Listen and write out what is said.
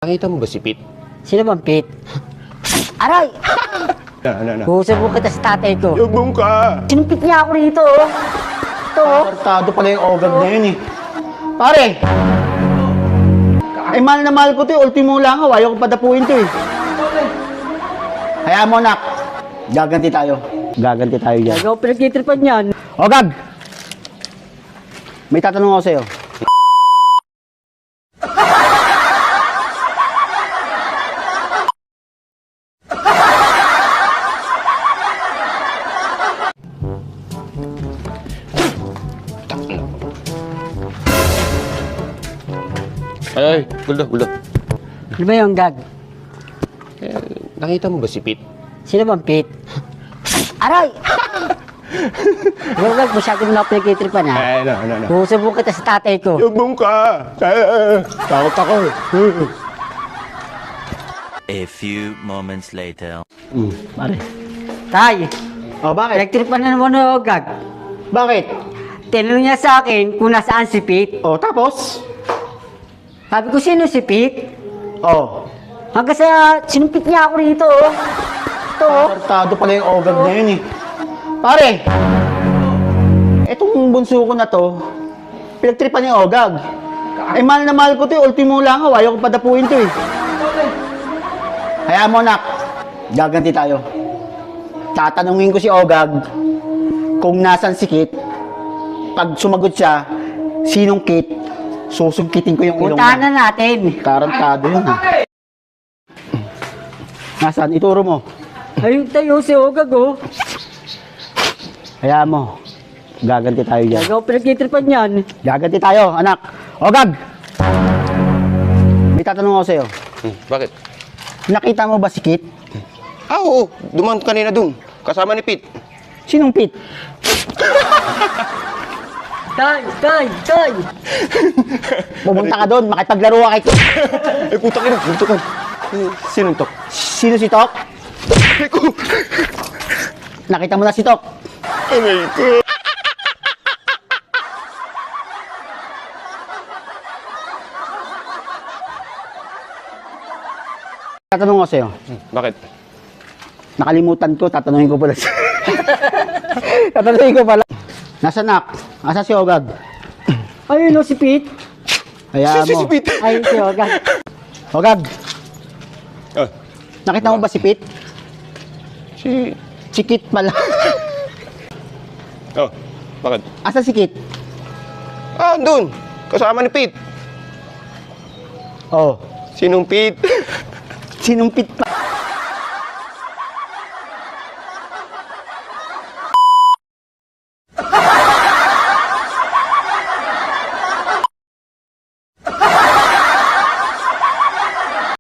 Nakita mo ba si Pete? Sino bang Pete? Aray! Huusap kita sa tatay ko. Yabong ka! Sinumpit niya ako rito, oh. Ito, oh. Kartado pala yung ogag na yun eh. Pare! Eh, mahal na mahal ko to eh. Ultimo lang ako. Ayaw ko padapuin to eh. Hayaan mo, nak. Gaganti tayo. Gaganti tayo dyan. Gagawa pinagtitripan yan. Ogag! May tatanong ako sa'yo. Ay, gulda. Ano ba yung gag? Nakita mo ba si Pete? Sino bang Pete? Aray! Gag, masyado mo na ako pinagtitripan, ha? Huusap kita sa tatay ko. Yabong ka! Takot ako. A few moments later. Pare. Tay, Oh, bakit? pinagtripan na naman ako, gag. Bakit? Tinanong niya sa akin kung nasaan si Pete. Oh, tapos? Sabi ko, sino si Pete? Oh. Hanggang sa sinumpit niya ako rito, oh. Ito, oh. Kartado pala yung ogag na yun eh. Pare! Etong bunso ko na to, pinagtripan yung ogag. Eh, mahal na mahal ko to eh. Ultimo lang ako. Ayaw ko padapuin to eh. Hayaan mo, nak. Gaganti tayo. Tatanungin ko si ogag kung nasan si Kit. Pag sumagot siya, sinong Kit, susungkitin ko yung ilong Puntahan niya. na natin. Tarantado yun ha. Nasaan? Ituro mo. Ayun tayo si Ogag, oh. Hayaan mo. Gaganti tayo dyan. Gagawa pinagtitripan yan. Gaganti tayo, anak. Ogag! May tatanong ako sa'yo. Bakit? Nakita mo ba si Kit? Oo. Dumaan kanina dun. Kasama ni Pete. Sinong Pete? Tay! Pumunta ka doon, makipaglaro ka kay Kit. Ay, puta ka na. Dito ka. Sinong to? Sino si Tok? Nakita mo na si Tok? Aray ko. Tatanong ko sa'yo. Bakit? Nakalimutan ko, tatanungin ko pala siya. Tatanungin ko pala. Nasa nak? Asa si Ogag? Ayun, oh, si Pete. Hayaan mo. Pete. Ayun si Ogag. Ogag, Ah, nakita mo ba si Pete? Si Kit pala. oh, bakit? Asa si Kit? Ah, dun. Kasama ni Pete. Oh, Sinong Pete? sinong Pete pa?